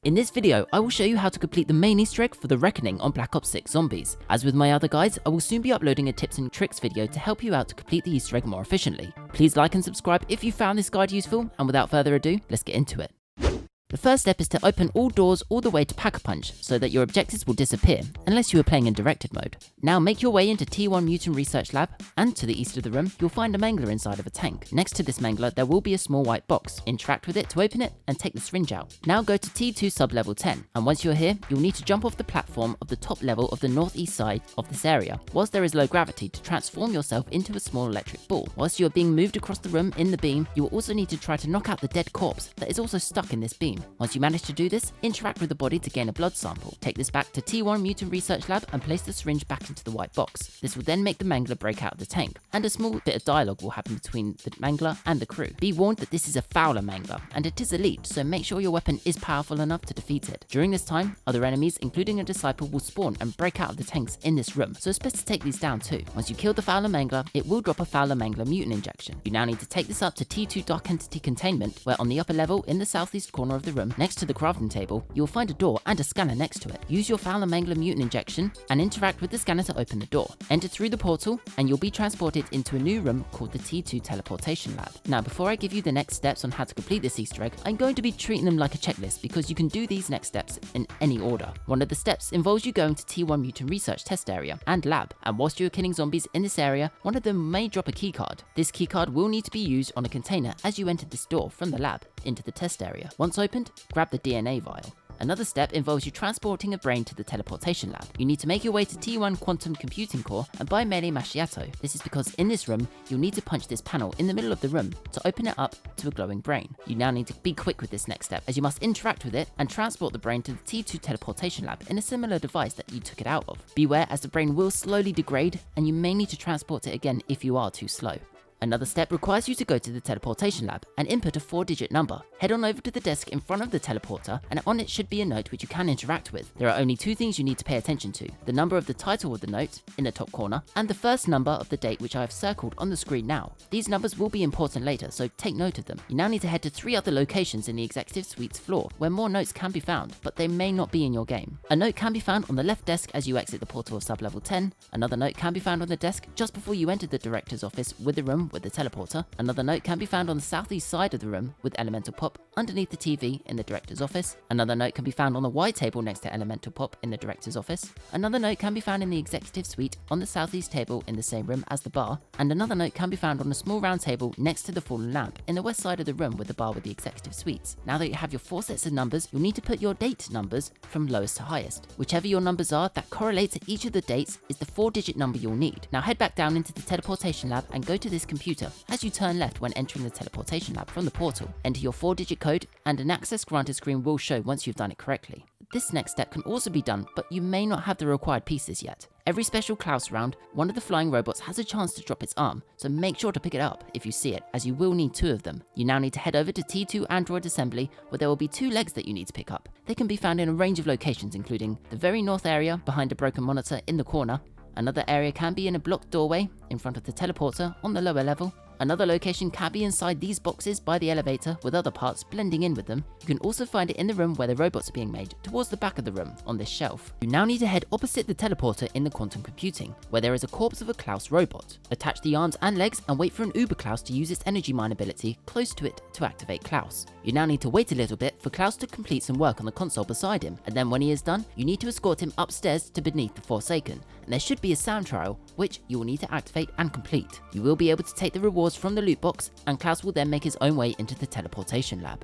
In this video, I will show you how to complete the main Easter egg for the Reckoning on Black Ops 6 Zombies. As with my other guides, I will soon be uploading a tips and tricks video to help you out to complete the Easter egg more efficiently. Please like and subscribe if you found this guide useful, and without further ado, let's get into it. The first step is to open all doors all the way to Pack-a-Punch so that your objectives will disappear, unless you are playing in directed mode. Now make your way into T1 Mutant Research Lab, and to the east of the room, you'll find a mangler inside of a tank. Next to this mangler, there will be a small white box. Interact with it to open it and take the syringe out. Now go to T2 sub-level 10, and once you're here, you'll need to jump off the platform of the top level of the northeast side of this area, whilst there is low gravity, to transform yourself into a small electric ball. Whilst you are being moved across the room in the beam, you will also need to try to knock out the dead corpse that is also stuck in this beam. Once you manage to do this, interact with the body to gain a blood sample. Take this back to T1 Mutant Research Lab and place the syringe back into the white box. This will then make the mangler break out of the tank, and a small bit of dialogue will happen between the mangler and the crew. Be warned that this is a Fowler mangler, and it is elite, so make sure your weapon is powerful enough to defeat it. During this time, other enemies, including a disciple, will spawn and break out of the tanks in this room, so it's best to take these down too. Once you kill the Fowler mangler, it will drop a Fowler mangler mutant injection. You now need to take this up to T2 Dark Entity Containment, where on the upper level in the southeast corner of the room, next to the crafting table, you'll find a door and a scanner next to it. Use your Fowler mangler mutant injection and interact with the scanner to open the door. Enter through the portal and you'll be transported into a new room called the T2 Teleportation Lab. Now, before I give you the next steps on how to complete this Easter egg, I'm going to be treating them like a checklist because you can do these next steps in any order. One of the steps involves you going to T1 Mutant Research Test Area and Lab, and whilst you're killing zombies in this area, one of them may drop a keycard. This keycard will need to be used on a container as you enter this door from the lab into the test area. Once opened, grab the DNA Vial. Another step involves you transporting a brain to the teleportation lab. You need to make your way to T1 Quantum Computing Core and buy melee macchiato. This is because in this room, you'll need to punch this panel in the middle of the room to open it up to a glowing brain. You now need to be quick with this next step, as you must interact with it and transport the brain to the T2 Teleportation Lab in a similar device that you took it out of. Beware, as the brain will slowly degrade and you may need to transport it again if you are too slow. Another step requires you to go to the teleportation lab and input a 4-digit number. Head on over to the desk in front of the teleporter, and on it should be a note which you can interact with. There are only two things you need to pay attention to: the number of the title of the note in the top corner, and the first number of the date, which I have circled on the screen now. These numbers will be important later, so take note of them. You now need to head to 3 other locations in the executive suite's floor, where more notes can be found, but they may not be in your game. A note can be found on the left desk as you exit the portal of sub-level 10. Another note can be found on the desk just before you enter the director's office with the room with the teleporter. Another note can be found on the southeast side of the room with Elemental Pop underneath the TV in the director's office. Another note can be found on the wide table next to Elemental Pop in the director's office. Another note can be found in the executive suite on the southeast table in the same room as the bar. And another note can be found on a small round table next to the fallen lamp in the west side of the room with the bar with the executive suites. Now that you have your 4 sets of numbers, you'll need to put your date numbers from lowest to highest. Whichever your numbers are that correlate to each of the dates is the 4-digit number you'll need. Now head back down into the teleportation lab and go to this computer. As you turn left when entering the teleportation lab from the portal, enter your 4-digit code and an access granted screen will show once you've done it correctly. This next step can also be done, but you may not have the required pieces yet. Every special Klaus round, one of the flying robots has a chance to drop its arm, so make sure to pick it up if you see it, as you will need 2 of them. You now need to head over to T2 Android Assembly, where there will be 2 legs that you need to pick up. They can be found in a range of locations, including the very north area behind a broken monitor in the corner. Another area can be in a blocked doorway in front of the teleporter on the lower level. Another location can be inside these boxes by the elevator with other parts blending in with them. You can also find it in the room where the robots are being made, towards the back of the room on this shelf. You now need to head opposite the teleporter in the quantum computing, where there is a corpse of a Klaus robot. Attach the arms and legs and wait for an Uber Klaus to use its energy mine ability close to it to activate Klaus. You now need to wait a little bit for Klaus to complete some work on the console beside him, and then when he is done, you need to escort him upstairs to beneath the Forsaken, and there should be a sound trial which you will need to activate and complete. You will be able to take the rewards from the loot box, and Klaus will then make his own way into the teleportation lab.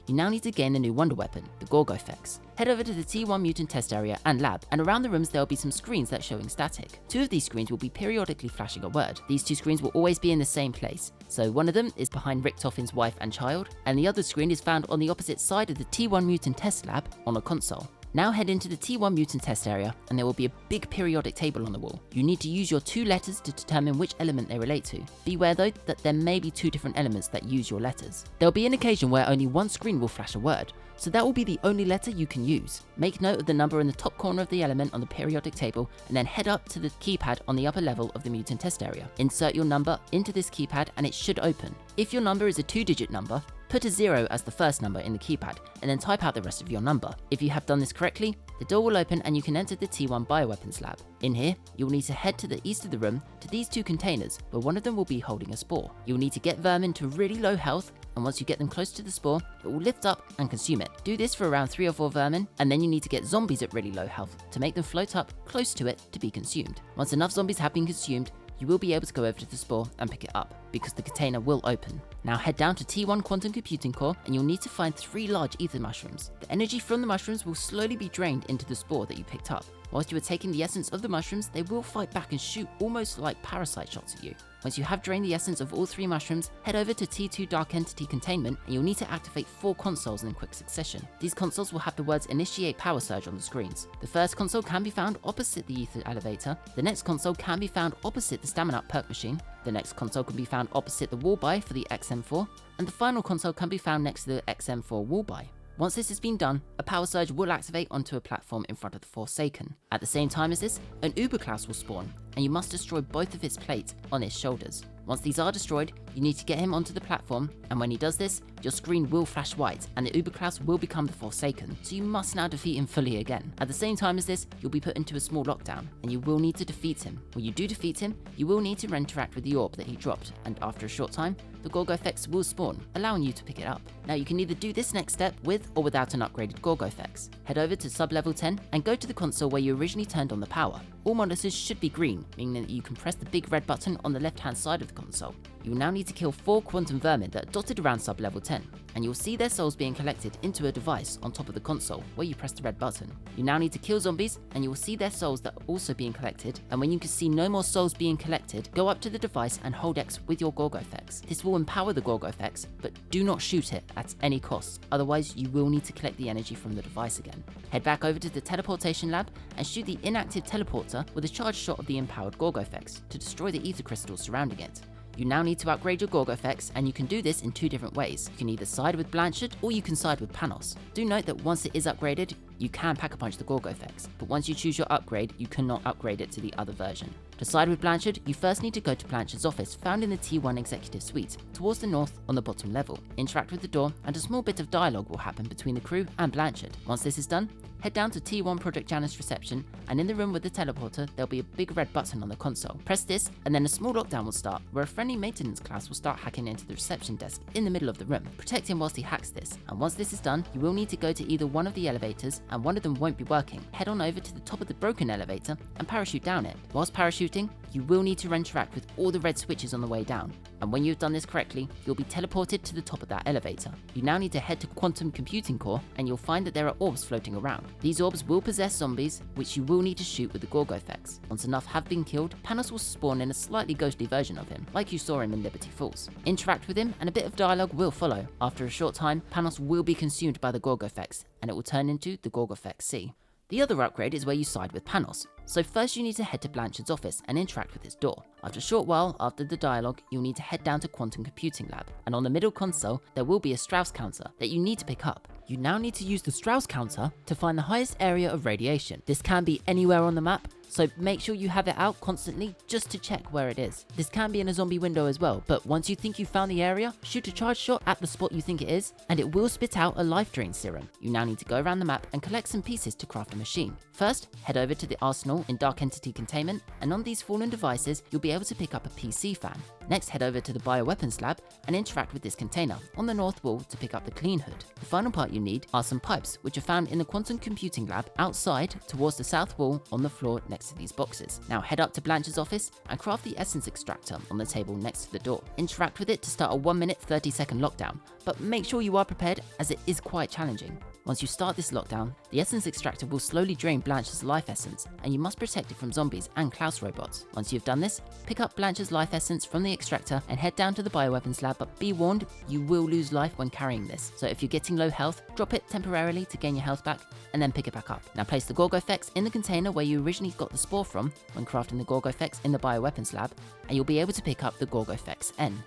You now need to gain the new wonder weapon, the Gorgofex. Head over to the T1 Mutant Test Area and Lab, and around the rooms there will be some screens that showing static. 2 of these screens will be periodically flashing a word. These 2 screens will always be in the same place. So one of them is behind Richtofen's wife and child, and the other screen is found on the opposite side of the T1 Mutant Test Lab on a console. Now head into the T1 Mutant Test Area, and there will be a big periodic table on the wall. You need to use your 2 letters to determine which element they relate to. Beware though that there may be 2 different elements that use your letters. There will be an occasion where only one screen will flash a word, so that will be the only letter you can use. Make note of the number in the top corner of the element on the periodic table, and then head up to the keypad on the upper level of the mutant test area. Insert your number into this keypad and it should open. If your number is a 2-digit number, Put a 0 as the first number in the keypad, and then type out the rest of your number. If you have done this correctly, the door will open and you can enter the T1 Bioweapons Lab. In here, you'll need to head to the east of the room to these 2 containers, where one of them will be holding a spore. You'll need to get vermin to really low health, and once you get them close to the spore, it will lift up and consume it. Do this for around 3 or 4 vermin, and then you need to get zombies at really low health to make them float up close to it to be consumed. Once enough zombies have been consumed, you will be able to go over to the spore and pick it up, because the container will open. Now head down to T1 Quantum Computing Core, and you'll need to find 3 large ether mushrooms. The energy from the mushrooms will slowly be drained into the spore that you picked up. Whilst you are taking the essence of the mushrooms, they will fight back and shoot almost like parasite shots at you. Once you have drained the essence of all 3 mushrooms, head over to T2 Dark Entity Containment, and you'll need to activate 4 consoles in quick succession. These consoles will have the words Initiate Power Surge on the screens. The first console can be found opposite the ether elevator, the next console can be found opposite the Stamina Up perk machine, the next console can be found opposite the wall buy for the XM4, and the final console can be found next to the XM4 wall buy. Once this has been done, a power surge will activate onto a platform in front of the Forsaken. At the same time as this, an Uber-Klaus will spawn, and you must destroy both of his plates on his shoulders. Once these are destroyed, you need to get him onto the platform, and when he does this, your screen will flash white and the Uber-Klaus will become the Forsaken, so you must now defeat him fully again. At the same time as this, you'll be put into a small lockdown, and you will need to defeat him. When you do defeat him, you will need to interact with the orb that he dropped, and after a short time, the Gorgofex will spawn, allowing you to pick it up. Now you can either do this next step with or without an upgraded Gorgofex. Head over to sub-level 10 and go to the console where you originally turned on the power. All monitors should be green, meaning that you can press the big red button on the left-hand side of the console. You will now need to kill 4 quantum vermin that are dotted around sub-level 10, and you'll see their souls being collected into a device on top of the console where you press the red button. You now need to kill zombies, and you will see their souls that are also being collected, and when you can see no more souls being collected, go up to the device and hold X with your Gorgofex. This will empower the Gorgofex, but do not shoot it at any cost, otherwise you will need to collect the energy from the device again. Head back over to the Teleportation Lab and shoot the inactive teleporter with a charge shot of the empowered Gorgofex to destroy the ether crystals surrounding it. You now need to upgrade your Gorgofex, and you can do this in 2 different ways. You can either side with Blanchard or you can side with Panos. Do note that once it is upgraded, you can pack-a-punch the Gorgofex, but once you choose your upgrade, you cannot upgrade it to the other version. To side with Blanchard, you first need to go to Blanchard's office found in the T1 Executive Suite, towards the north on the bottom level. Interact with the door, and a small bit of dialogue will happen between the crew and Blanchard. Once this is done, head down to T1 Project Janus reception, and in the room with the teleporter, there'll be a big red button on the console. Press this, and then a small lockdown will start, where a friendly maintenance class will start hacking into the reception desk in the middle of the room. Protect him whilst he hacks this, and once this is done, you will need to go to either one of the elevators, and one of them won't be working. Head on over to the top of the broken elevator and parachute down it. Whilst parachuting, you will need to interact with all the red switches on the way down, and when you've done this correctly, you'll be teleported to the top of that elevator. You now need to head to Quantum Computing Core, and you'll find that there are orbs floating around. These orbs will possess zombies, which you will need to shoot with the Gorgofex. Once enough have been killed, Panos will spawn in a slightly ghostly version of him, like you saw him in Liberty Falls. Interact with him, and a bit of dialogue will follow. After a short time, Panos will be consumed by the Gorgofex, and it will turn into the Gorgofex C. The other upgrade is where you side with Panos. So first you need to head to Blanchard's office and interact with his door. After a short while after the dialogue, you'll need to head down to Quantum Computing Lab, and on the middle console there will be a Strauss counter that you need to pick up. You now need to use the Strauss counter to find the highest area of radiation. This can be anywhere on the map, so make sure you have it out constantly just to check where it is. This can be in a zombie window as well, but once you think you found the area, shoot a charge shot at the spot you think it is, and it will spit out a life drain serum. You now need to go around the map and collect some pieces to craft a machine. First, head over to the arsenal in Dark Entity Containment, and on these fallen devices, you'll be able to pick up a PC fan. Next, head over to the Bioweapons Lab and interact with this container on the north wall to pick up the clean hood. The final part you need are some pipes, which are found in the Quantum Computing Lab outside towards the south wall on the floor next to these boxes. Now head up to Blanchard's office and craft the essence extractor on the table next to the door. Interact with it to start a 1 minute 30-second lockdown, but make sure you are prepared as it is quite challenging. Once you start this lockdown, the essence extractor will slowly drain Blanchard's life essence, and you must protect it from zombies and Klaus robots. Once you've done this, pick up Blanchard's life essence from the extractor and head down to the Bioweapons Lab, but be warned, you will lose life when carrying this. So if you're getting low health, drop it temporarily to gain your health back, and then pick it back up. Now place the Gorgofex in the container where you originally got the spore from when crafting the Gorgofex in the Bioweapons Lab, and you'll be able to pick up the Gorgofex N.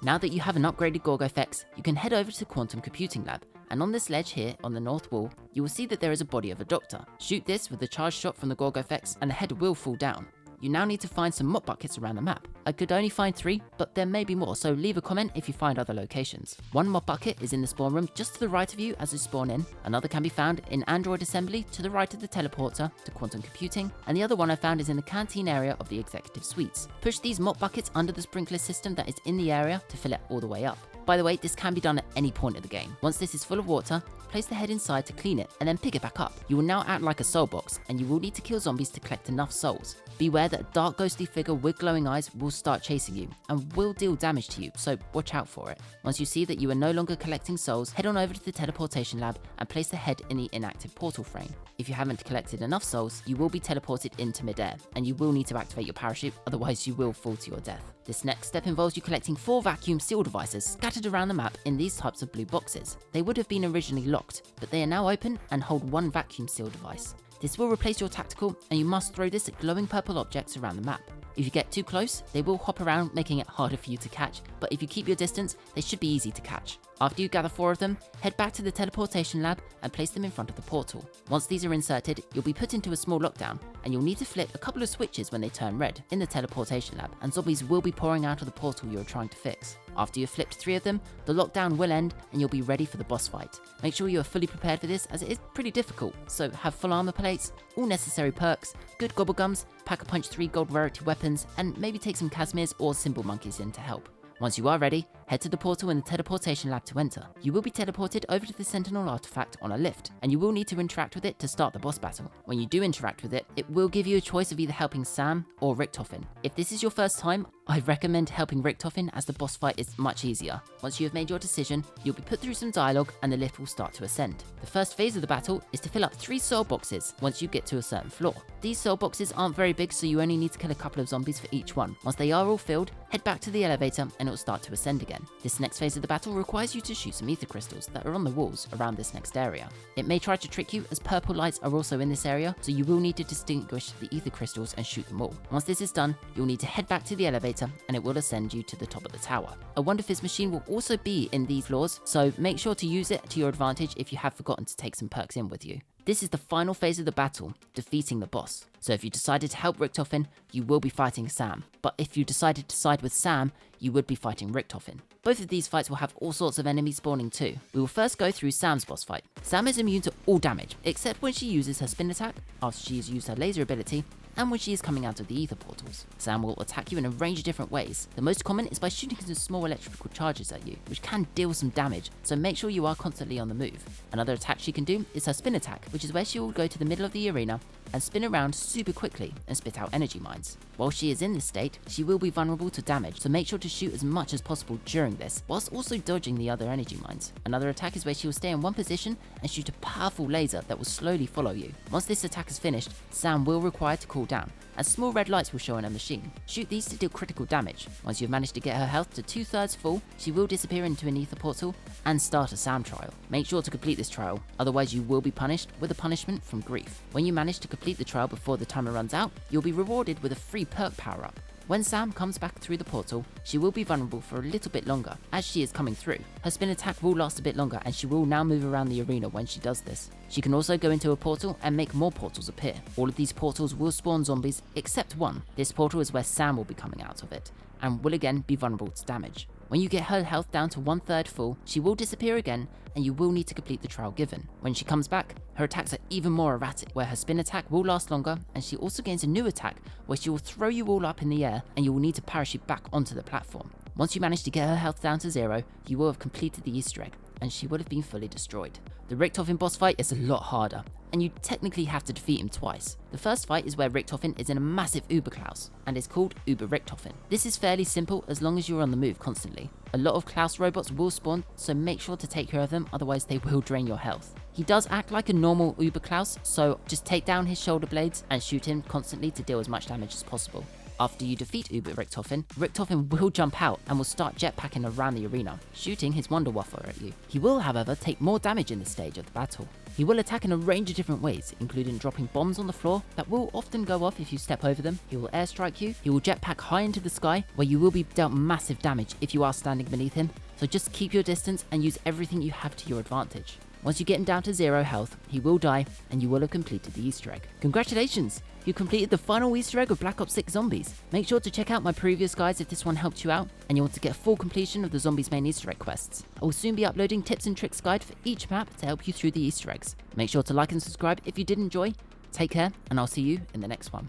Now that you have an upgraded Gorgofex, you can head over to the Quantum Computing Lab, and on this ledge here on the north wall, you will see that there is a body of a doctor. Shoot this with the charge shot from the Gorgofex and the head will fall down. You now need to find some mop buckets around the map. I could only find 3, but there may be more, so leave a comment if you find other locations. One mob bucket is in the spawn room just to the right of you as you spawn in. Another can be found in Android Assembly to the right of the teleporter to quantum computing, and the other one I found is in the canteen area of the executive suites. Push these mop buckets under the sprinkler system that is in the area to fill it all the way up. By the way, this can be done at any point of the game. Once this is full of water, place the head inside to clean it and then pick it back up. You will now act like a soul box, and you will need to kill zombies to collect enough souls. Beware that a dark ghostly figure with glowing eyes will start chasing you and will deal damage to you, so watch out for it. Once you see that you are no longer collecting souls, head on over to the teleportation lab and place the head in the inactive portal frame. If you haven't collected enough souls, you will be teleported into midair, and you will need to activate your parachute, otherwise you will fall to your death. This next step involves you collecting 4 vacuum seal devices scattered around the map in these types of blue boxes. They would have been originally locked, but they are now open and hold 1 vacuum seal device. This will replace your tactical, and you must throw this at glowing purple objects around the map. If you get too close, they will hop around, making it harder for you to catch, but if you keep your distance, they should be easy to catch. After you gather 4 of them, head back to the teleportation lab and place them in front of the portal. Once these are inserted, you'll be put into a small lockdown, and you'll need to flip a couple of switches when they turn red in the teleportation lab, and zombies will be pouring out of the portal you're trying to fix. After you've flipped 3 of them, the lockdown will end and you'll be ready for the boss fight. Make sure you are fully prepared for this, as it is pretty difficult, so have full armor plates, all necessary perks, good gobble gums, Pack-a-Punch 3 gold rarity weapons, and maybe take some Casimirs or Symbol Monkeys in to help. Once you are ready, head to the portal in the teleportation lab to enter. You will be teleported over to the Sentinel artifact on a lift, and you will need to interact with it to start the boss battle. When you do interact with it, it will give you a choice of either helping Sam or Richtofen. If this is your first time, I recommend helping Richtofen, as the boss fight is much easier. Once you have made your decision, you'll be put through some dialogue and the lift will start to ascend. The first phase of the battle is to fill up 3 soul boxes once you get to a certain floor. These soul boxes aren't very big, so you only need to kill a couple of zombies for each one. Once they are all filled, head back to the elevator and it will start to ascend again. This next phase of the battle requires you to shoot some ether crystals that are on the walls around this next area. It may try to trick you, as purple lights are also in this area, so you will need to distinguish the ether crystals and shoot them all. Once this is done, you'll need to head back to the elevator and it will ascend you to the top of the tower. A Wonder Fizz machine will also be in these floors, so make sure to use it to your advantage if you have forgotten to take some perks in with you. This is the final phase of the battle, defeating the boss. So if you decided to help Richtofen, you will be fighting Sam. But if you decided to side with Sam, you would be fighting Richtofen. Both of these fights will have all sorts of enemies spawning too. We will first go through Sam's boss fight. Sam is immune to all damage, except when she uses her spin attack, after she has used her laser ability, and when she is coming out of the ether portals. Sam will attack you in a range of different ways. The most common is by shooting some small electrical charges at you, which can deal some damage, so make sure you are constantly on the move. Another attack she can do is her spin attack, which is where she will go to the middle of the arena and spin around super quickly and spit out energy mines. While she is in this state, she will be vulnerable to damage, so make sure to shoot as much as possible during this, whilst also dodging the other energy mines. Another attack is where she will stay in one position and shoot a powerful laser that will slowly follow you. Once this attack is finished, Sam will require to cool down, as small red lights will show on her machine. Shoot these to deal critical damage. Once you've managed to get her health to 2/3 full, she will disappear into an ether portal and start a Sam trial. Make sure to complete this trial, otherwise you will be punished with a punishment from grief. When you manage to complete the trial before the timer runs out, you'll be rewarded with a free perk power-up. When Sam comes back through the portal, she will be vulnerable for a little bit longer as she is coming through. Her spin attack will last a bit longer, and she will now move around the arena when she does this. She can also go into a portal and make more portals appear. All of these portals will spawn zombies except one. This portal is where Sam will be coming out of it and will again be vulnerable to damage. When you get her health down to 1/3 full, she will disappear again and you will need to complete the trial given. When she comes back, her attacks are even more erratic, where her spin attack will last longer, and she also gains a new attack where she will throw you all up in the air and you will need to parachute back onto the platform. Once you manage to get her health down to 0, you will have completed the Easter egg, and she would have been fully destroyed. The Richtofen boss fight is a lot harder, and you technically have to defeat him twice. The first fight is where Richtofen is in a massive Uber-Klaus, and is called Uber-Richtofen. This is fairly simple as long as you're on the move constantly. A lot of Klaus robots will spawn, so make sure to take care of them, otherwise they will drain your health. He does act like a normal Uber-Klaus, so just take down his shoulder blades and shoot him constantly to deal as much damage as possible. After you defeat Uber-Richtofen, Richtofen will jump out and will start jetpacking around the arena, shooting his Wonder Waffle at you. He will, however, take more damage in this stage of the battle. He will attack in a range of different ways, including dropping bombs on the floor that will often go off if you step over them. He will airstrike you. He will jetpack high into the sky, where you will be dealt massive damage if you are standing beneath him, so just keep your distance and use everything you have to your advantage. Once you get him down to 0 health, he will die and you will have completed the Easter egg. Congratulations! You completed the final Easter egg of Black Ops 6 Zombies. Make sure to check out my previous guides if this one helped you out and you want to get full completion of the Zombies main Easter egg quests. I will soon be uploading tips and tricks guide for each map to help you through the Easter eggs. Make sure to like and subscribe if you did enjoy. Take care and I'll see you in the next one.